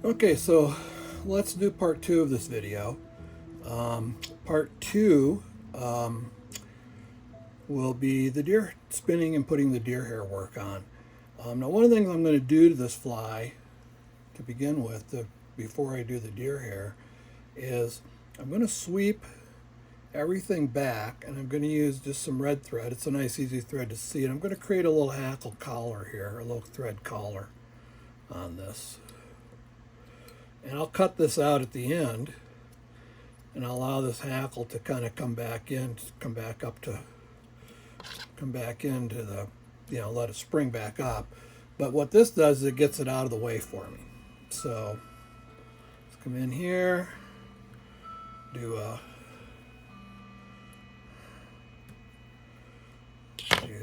Okay, so let's do part two of this video. Part two will be the deer spinning and putting the deer hair work on. Now, one of the things I'm going to do to this fly to begin with, before I do the deer hair, is I'm going to sweep everything back, and I'm going to use just some red thread. It's a nice, easy thread to see, and I'm going to create a little hackle collar here, a little thread collar on this. And I'll cut this out at the end and I'll allow this hackle to kind of come back into the, let it spring back up. But what this does is it gets it out of the way for me. So let's come in here, do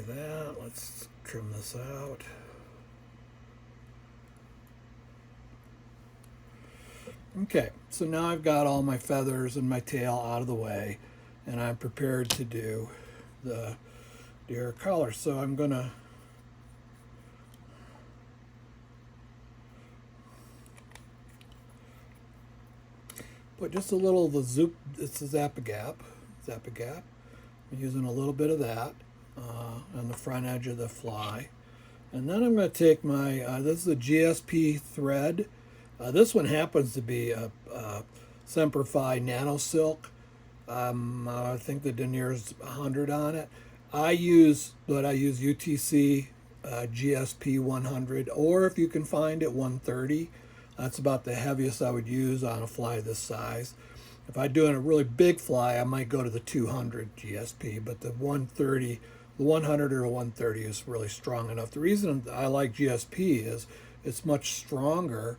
that. Let's trim this out. Okay, so now I've got all my feathers and my tail out of the way, and I'm prepared to do the deer collar. So I'm going to put just a little of the zoop. It's a Zap-A-Gap. I'm using a little bit of that on the front edge of the fly. And then I'm going to take my, this is a GSP thread. This one happens to be a Semperfi Nano Silk. I think the denier is 100 on it. I use UTC GSP 100, or if you can find it, 130. That's about the heaviest I would use on a fly this size. If I'm doing a really big fly, I might go to the 200 GSP, but the 130, the 100 or 130 is really strong enough. The reason I like GSP is it's much stronger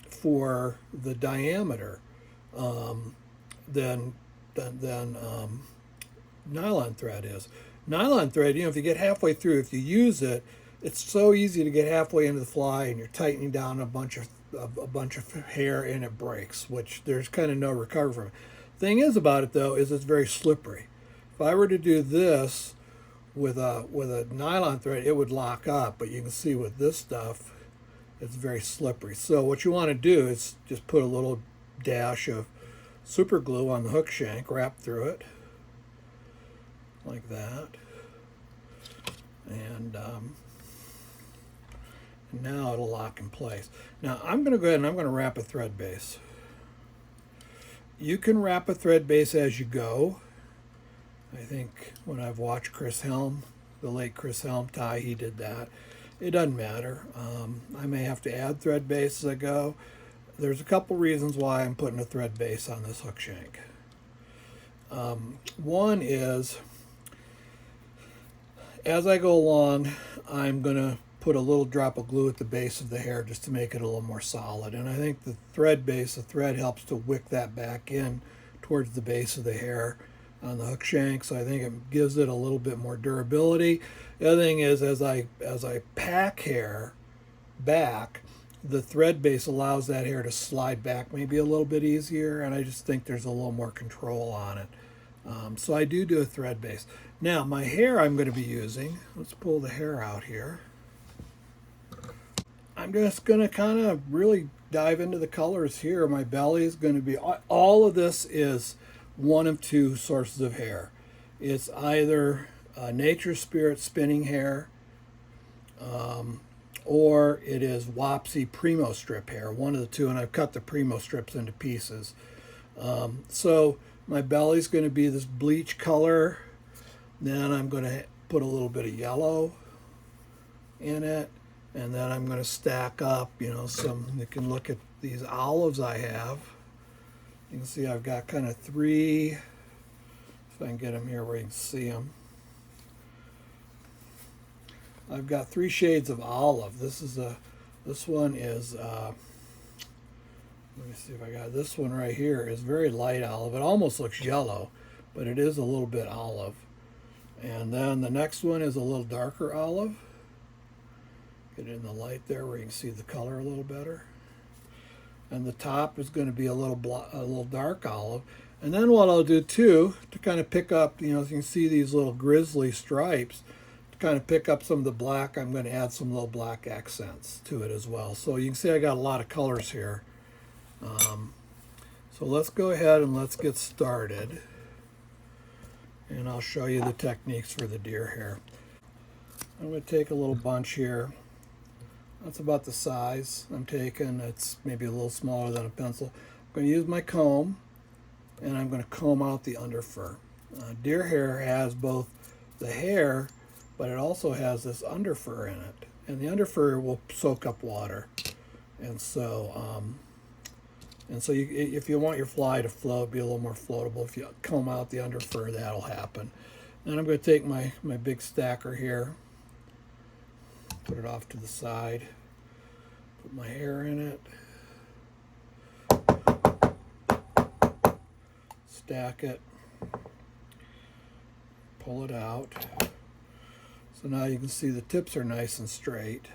for the diameter than nylon thread is. Nylon thread, if you get halfway through, if you use it, it's so easy to get halfway into the fly and you're tightening down a bunch of hair and it breaks, which there's kind of no recovery from it. Thing is about it though is it's very slippery. If I were to do this with a nylon thread, it would lock up, but you can see with this stuff it's very slippery. So what you want to do is just put a little dash of super glue on the hook shank, wrap through it like that, and now it'll lock in place. Now I'm going to go ahead and I'm going to wrap a thread base. You can wrap a thread base as you go. I think when I've watched Chris Helm, the late Chris Helm tie, he did that. It doesn't matter. I may have to add thread base as I go. There's a couple reasons why I'm putting a thread base on this hook shank. One is, as I go along, I'm going to put a little drop of glue at the base of the hair just to make it a little more solid. And I think the thread base, the thread helps to wick that back in towards the base of the hair on the hook shank, so I think it gives it a little bit more durability. The other thing is, as I pack hair back, the thread base allows that hair to slide back maybe a little bit easier, and I just think there's a little more control on it. So I do a thread base. Now my hair I'm going to be using, let's pull the hair out here. I'm just going to kind of really dive into the colors here. My belly is going to be, all of this is one of two sources of hair. It's either Nature Spirit spinning hair, or it is Wapsi Primo strip hair, one of the two, and I've cut the Primo strips into pieces. So my belly's going to be this bleach color. Then I'm going to put a little bit of yellow in it, and then I'm going to stack up, some, you can look at these olives I have. You can see I've got kind of three, if I can get them here where you can see them. I've got three shades of olive. This one is, let me see if I got this one right here, is very light olive. It almost looks yellow, but it is a little bit olive. And then the next one is a little darker olive. Get it in the light there where you can see the color a little better. And the top is going to be a little dark olive. And then what I'll do too, to kind of pick up, as you can see these little grizzly stripes, kind of pick up some of the black, I'm going to add some little black accents to it as well. So you can see I got a lot of colors here. So let's go ahead and let's get started. And I'll show you the techniques for the deer hair. I'm going to take a little bunch here. That's about the size I'm taking. It's maybe a little smaller than a pencil. I'm going to use my comb, and I'm going to comb out the underfur. Deer hair has both the hair, but it also has this underfur in it. And the underfur will soak up water. And so, if you want your fly to float, be a little more floatable, if you comb out the underfur, that'll happen. Then I'm going to take my big stacker here, put it off to the side, put my hair in it, stack it, pull it out. So now you can see the tips are nice and straight. So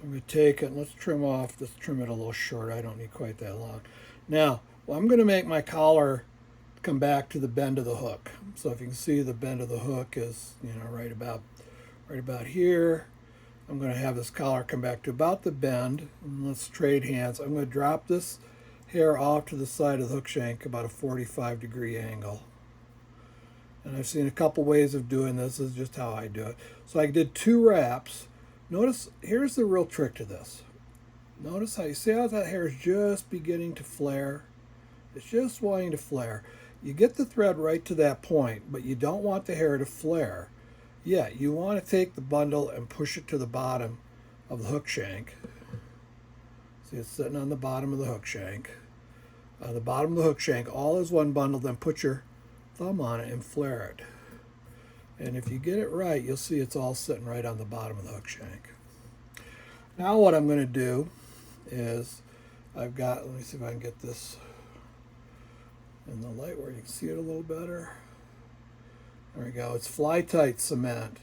I'm going to take it and let's trim it a little short. I don't need quite that long. Now, I'm going to make my collar come back to the bend of the hook. So if you can see, the bend of the hook is, right about here. I'm going to have this collar come back to about the bend. And let's trade hands. I'm going to drop this hair off to the side of the hook shank about a 45-degree angle. And I've seen a couple ways of doing this. This is just how I do it. So I did 2 wraps. Notice, here's the real trick to this. Notice how you see how that hair is just beginning to flare. It's just wanting to flare. You get the thread right to that point, but you don't want the hair to flare. Yeah, you want to take the bundle and push it to the bottom of the hook shank. See, it's sitting on the bottom of the hook shank. The bottom of the hook shank, all is one bundle, then put your thumb on it and flare it. And if you get it right, you'll see it's all sitting right on the bottom of the hook shank. Now what I'm going to do is let me see if I can get this in the light where you can see it a little better. There we go. It's Fly-Tite cement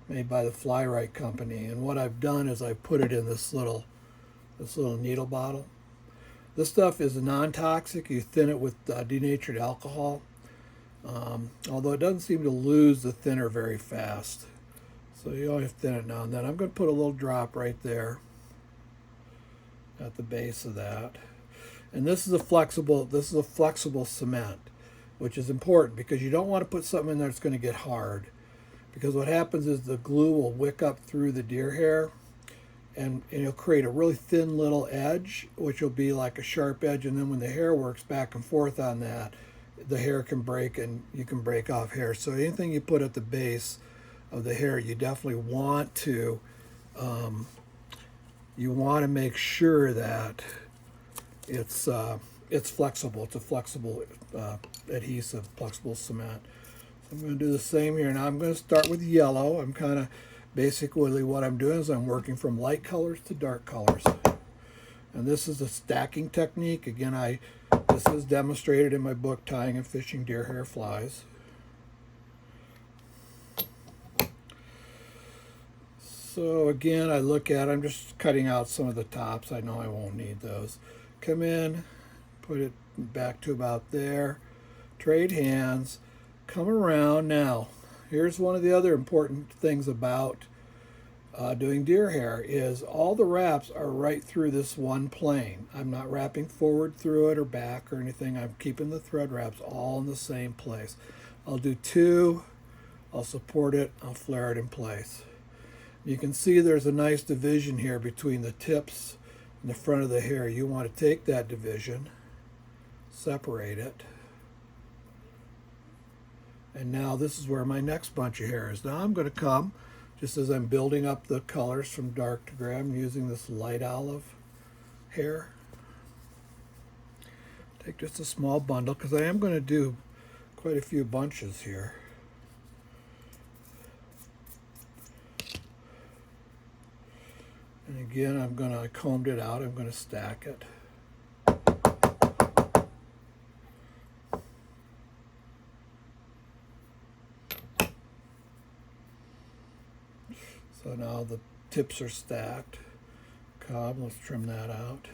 made by the Fly-Rite company. And what I've done is I put it in this little needle bottle. This stuff is non-toxic. You thin it with denatured alcohol. Although it doesn't seem to lose the thinner very fast. So you only have to thin it now and then. I'm going to put a little drop right there at the base of that. And this is a flexible cement, which is important because you don't want to put something in there that's going to get hard. Because what happens is the glue will wick up through the deer hair and it'll create a really thin little edge, which will be like a sharp edge. And then when the hair works back and forth on that, the hair can break and you can break off hair. So anything you put at the base of the hair, you definitely want to make sure that it's flexible. It's a flexible adhesive, flexible cement. So I'm going to do the same here. Now I'm going to start with yellow. Basically what I'm doing is I'm working from light colors to dark colors. And this is a stacking technique. Again, this is demonstrated in my book, Tying and Fishing Deer Hair Flies. So again, I'm just cutting out some of the tops. I know I won't need those. Come in, put it back to about there, trade hands, come around. Now, here's one of the other important things about doing deer hair is all the wraps are right through this one plane. I'm not wrapping forward through it or back or anything. I'm keeping the thread wraps all in the same place. I'll do 2, I'll support it, I'll flare it in place. You can see there's a nice division here between the tips and the front of the hair. You want to take that division, separate it, and now this is where my next bunch of hair is. Now I'm going to come, just as I'm building up the colors from dark to gray, I'm using this light olive hair. Take just a small bundle because I am going to do quite a few bunches here. And again, I combed it out, I'm going to stack it. So now the tips are stacked. Let's trim that out.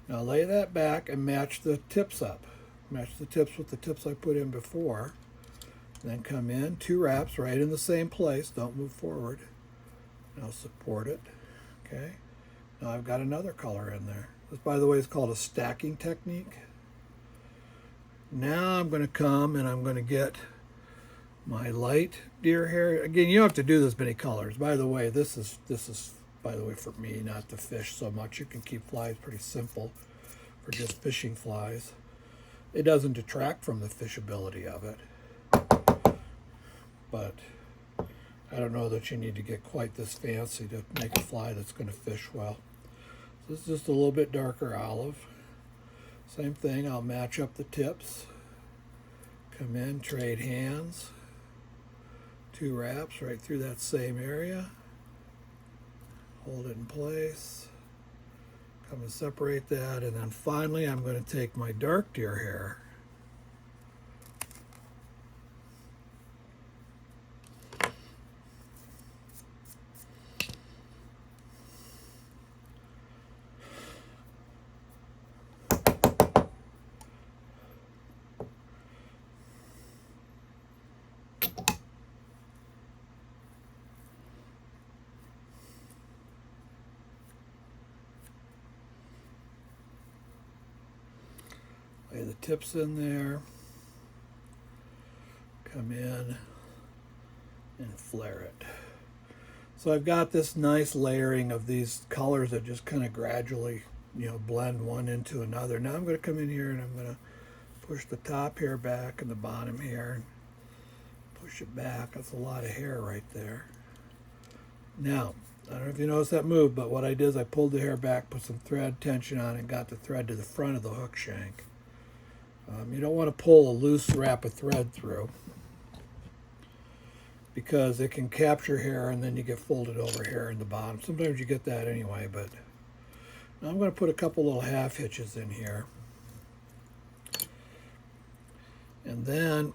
Now lay that back and match the tips up. Match the tips with the tips I put in before. Then come in, 2 wraps right in the same place. Don't move forward. Now support it. Okay. Now I've got another color in there. This, by the way, is called a stacking technique. Now I'm going to come and I'm going to get my light deer hair. Again, you don't have to do this many colors. By the way, this is by the way for me, not to fish so much. You can keep flies pretty simple for just fishing flies. It doesn't detract from the fishability of it, but I don't know that you need to get quite this fancy to make a fly that's going to fish well. So this is just a little bit darker olive. Same thing, I'll match up the tips. Come in, trade hands. 2 wraps right through that same area. Hold it in place. Come and separate that, and then finally I'm going to take my dark deer hair. Lay the tips in there, come in and flare it. So I've got this nice layering of these colors that just kind of gradually, blend one into another. Now I'm going to come in here and I'm going to push the top hair back and the bottom hair and push it back. That's a lot of hair right there. Now, I don't know if you noticed that move, but what I did is I pulled the hair back, put some thread tension on it, and got the thread to the front of the hook shank. You don't want to pull a loose wrap of thread through because it can capture hair and then you get folded over hair in the bottom. Sometimes you get that anyway, but now I'm going to put a couple little half hitches in here. And then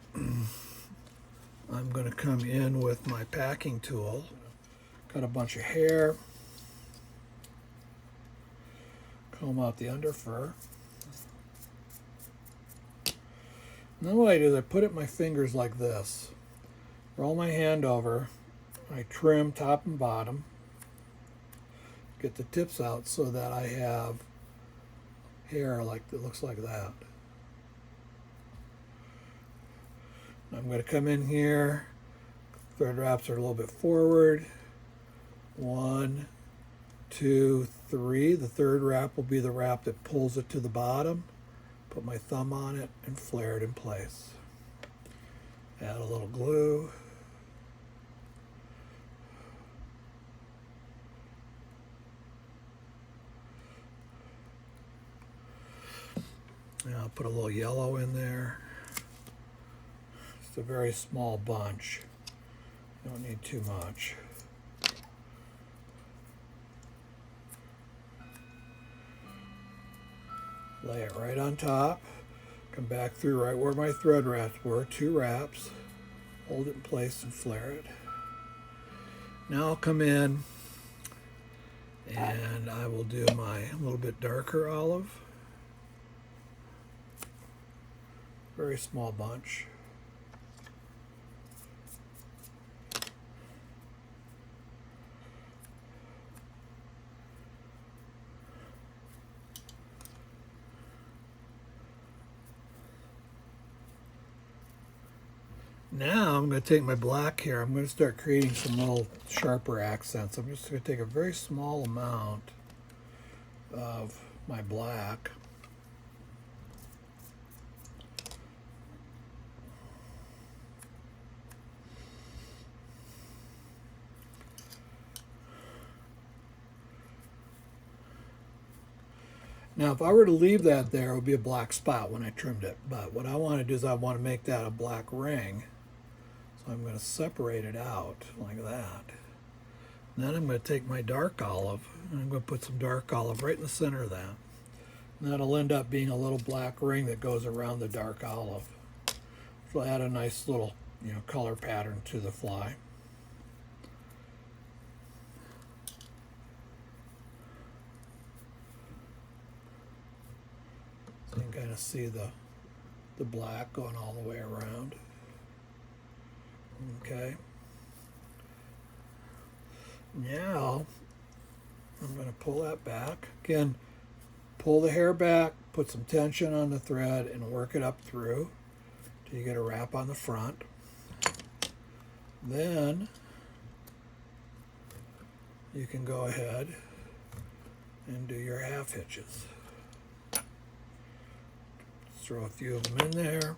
I'm going to come in with my packing tool, cut a bunch of hair, comb out the under fur. Now what I do is I put it in my fingers like this, roll my hand over, I trim top and bottom, get the tips out so that I have hair like that looks like that. I'm going to come in here, thread wraps are a little bit forward, 1, 2, 3. The third wrap will be the wrap that pulls it to the bottom. Put my thumb on it and flare it in place. Add a little glue. Now I'll put a little yellow in there. Just a very small bunch. You don't need too much. Lay it right on top, come back through right where my thread wraps were, 2 wraps, hold it in place and flare it. Now I'll come in and I will do my little bit darker olive, very small bunch. Now I'm going to take my black here. I'm going to start creating some little sharper accents. I'm just going to take a very small amount of my black. Now, if I were to leave that there, it would be a black spot when I trimmed it. But what I want to do is I want to make that a black ring. So I'm going to separate it out like that. And then I'm going to take my dark olive and I'm going to put some dark olive right in the center of that. And that'll end up being a little black ring that goes around the dark olive. So I'll add a nice little, color pattern to the fly. So you can kind of see the black going all the way around. Okay. Now I'm going to pull that back. Again, pull the hair back, put some tension on the thread, and work it up through till you get a wrap on the front. Then you can go ahead and do your half hitches. Throw a few of them in there.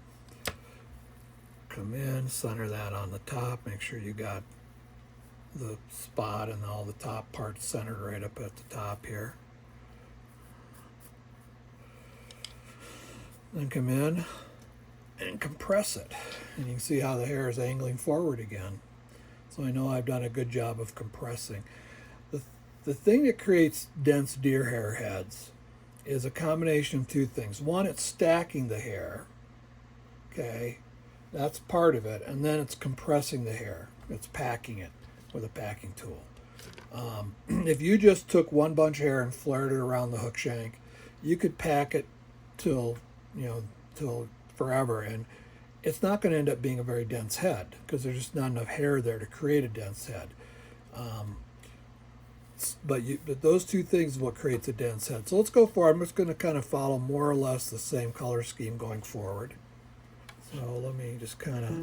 Come in, center that on the top. Make sure you got the spot and all the top parts centered right up at the top here. Then come in and compress it. And you can see how the hair is angling forward again. So I know I've done a good job of compressing. The thing that creates dense deer hair heads is a combination of two things. One, it's stacking the hair. Okay, that's part of it. And then it's compressing the hair. It's packing it with a packing tool. If you just took one bunch of hair and flared it around the hook shank, you could pack it till forever, and it's not going to end up being a very dense head because there's just not enough hair there to create a dense head. But those two things is what creates a dense head. So let's go forward. I'm just going to kind of follow more or less the same color scheme going forward. So let me just kind of...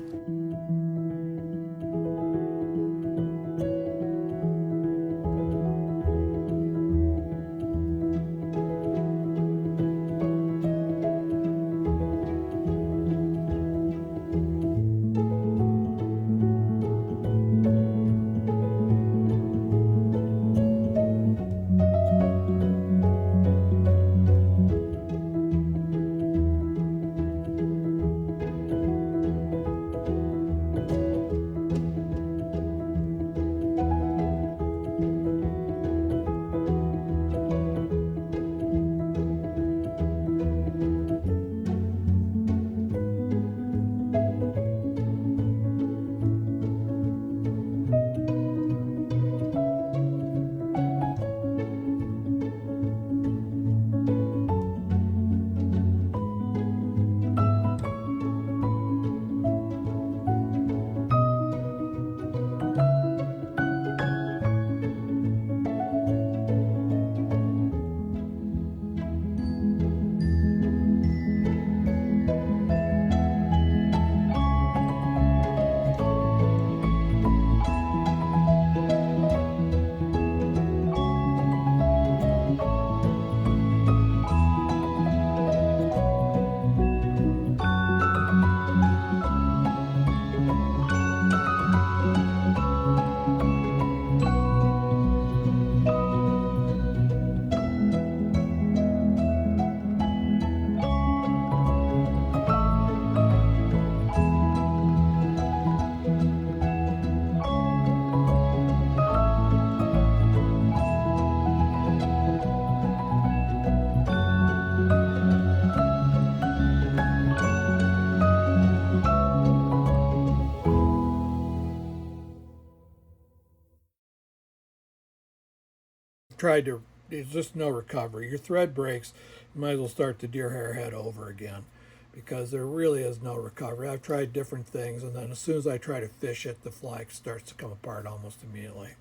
tried to, there's just no recovery. Your thread breaks, you might as well start the deer hair head over again because there really is no recovery. I've tried different things, and then as soon as I try to fish it, the fly starts to come apart almost immediately.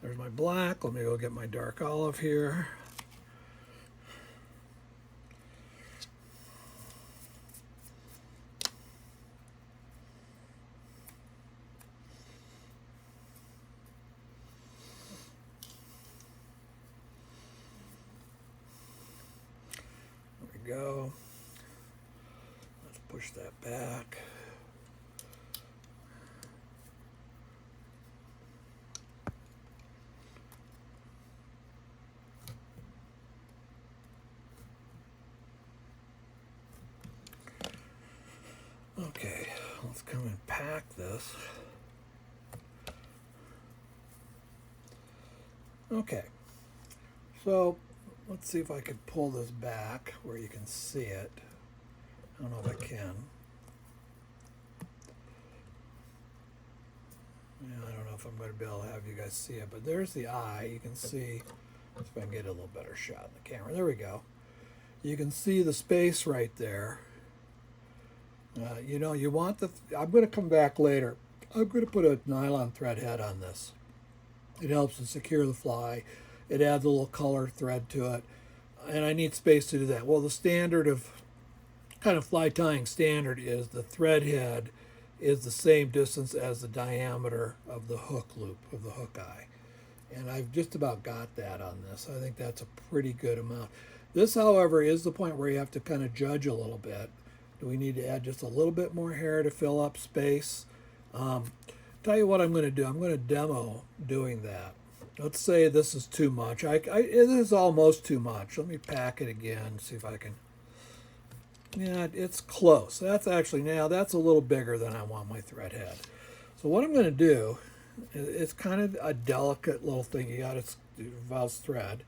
There's my black. Let me go get my dark olive here. Go. Let's push that back. Okay, let's come and pack this. Okay, so let's see if I can pull this back where you can see it. I don't know if I can. Yeah, I don't know if I'm going to be able to have you guys see it, but there's the eye. You can see, if I can get a little better shot in the camera. There we go. You can see the space right there. You know, you want the, I'm going to come back later I'm going to put a nylon thread head on this. It helps to secure the fly. It adds a little color thread to it. And I need space to do that. Well, the standard of kind of fly tying standard is the thread head is the same distance as the diameter of the hook loop, of the hook eye. And I've just about got that on this. I think that's a pretty good amount. This, however, is the point where you have to kind of judge a little bit. Do we need to add just a little bit more hair to fill up space? Tell you what I'm going to do. I'm going to demo doing that. Let's say this is too much. It is almost too much. Let me pack it again, see if I can. Yeah, it's close. That's actually, now that's a little bigger than I want my thread head. So what I'm going to do, it's kind of a delicate little thing. You got it involves thread,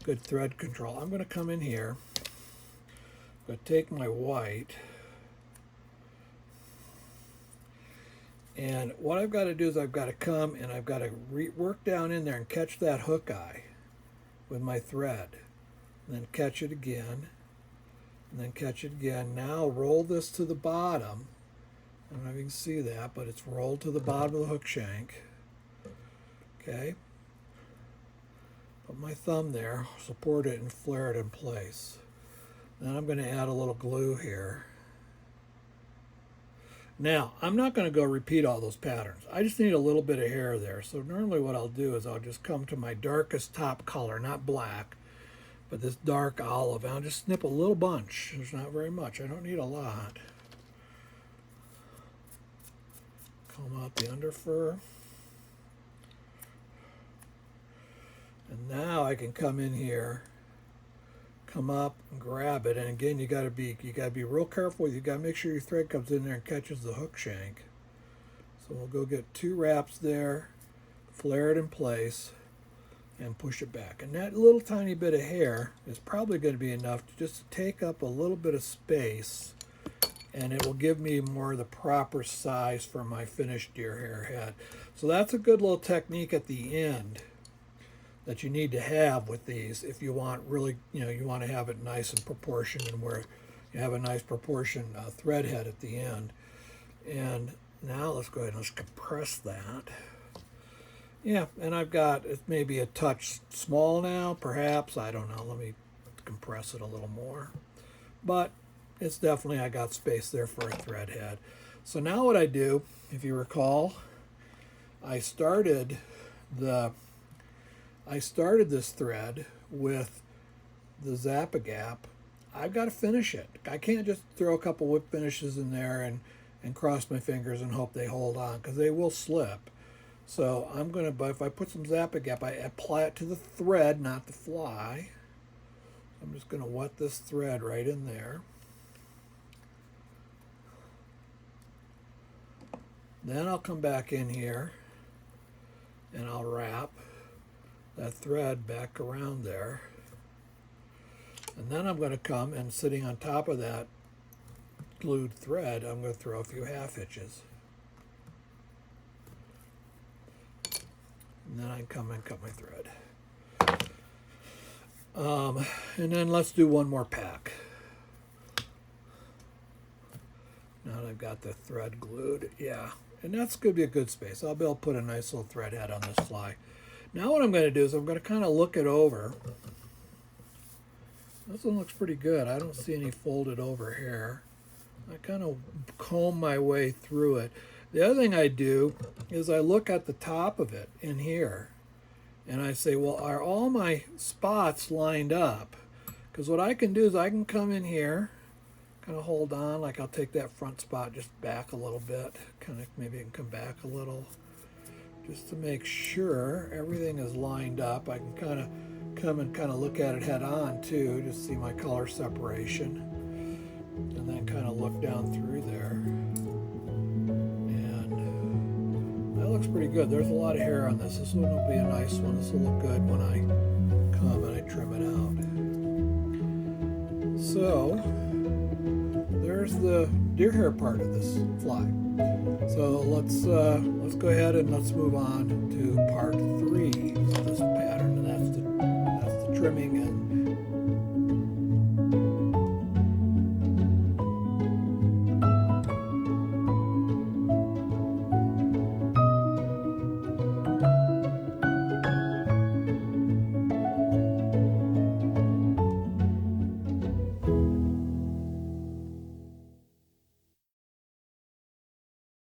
good thread control. I'm going to come in here. I'm going to take my white. And what I've got to do is I've got to come and I've got to work down in there and catch that hook eye with my thread. And then catch it again. And then catch it again. Now roll this to the bottom. I don't know if you can see that, but it's rolled to the bottom of the hook shank. Okay. Put my thumb there, support it, and flare it in place. Then I'm going to add a little glue here. Now, I'm not going to go repeat all those patterns. I just need a little bit of hair there. So normally what I'll do is I'll just come to my darkest top color, not black, but this dark olive. And I'll just snip a little bunch. There's not very much. I don't need a lot. Comb out the under fur. And now I can come in here, come up and grab it. And again, you gotta be real careful. You gotta make sure your thread comes in there and catches the hook shank. So we'll go get 2 wraps there, flare it in place, and push it back. And that little tiny bit of hair is probably going to be enough to just take up a little bit of space, and it will give me more of the proper size for my finished deer hair head. So that's a good little technique at the end that you need to have with these if you want really, you want to have it nice and proportioned, and where you have a nice proportioned thread head at the end. And now let's go ahead and let's compress that. Yeah, and I've got, it may be a touch small now, perhaps, I don't know. Let me compress it a little more. But it's definitely, I got space there for a thread head. So now what I do, if you recall, I started this thread with the Zap-A-Gap. I've got to finish it. I can't just throw a couple whip finishes in there and cross my fingers and hope they hold on, because they will slip. So I'm going to, if I put some Zap-A-Gap, I apply it to the thread, not the fly. I'm just going to wet this thread right in there. Then I'll come back in here and I'll wrap that thread back around there. And then I'm going to come and sitting on top of that glued thread, I'm going to throw a few half hitches. And then I can come and cut my thread. And then let's do one more pack. Now that I've got the thread glued, yeah. And that's going to be a good space. I'll be able to put a nice little thread head on this fly. Now what I'm going to do is I'm going to kind of look it over. This one looks pretty good. I don't see any folded over hair. I kind of comb my way through it. The other thing I do is I look at the top of it in here and I say, well, are all my spots lined up? Because what I can do is I can come in here, kind of hold on, like I'll take that front spot just back a little bit, kind of maybe it can come back a little, just to make sure everything is lined up. I can kind of come and kind of look at it head on too, just see my color separation, and then kind of look down through there. That looks pretty good. There's a lot of hair on this. This one will be a nice one. This will look good when I come and I trim it out. So there's the deer hair part of this fly. So let's go ahead and let's move on to part 3 of this pattern, and that's the trimming and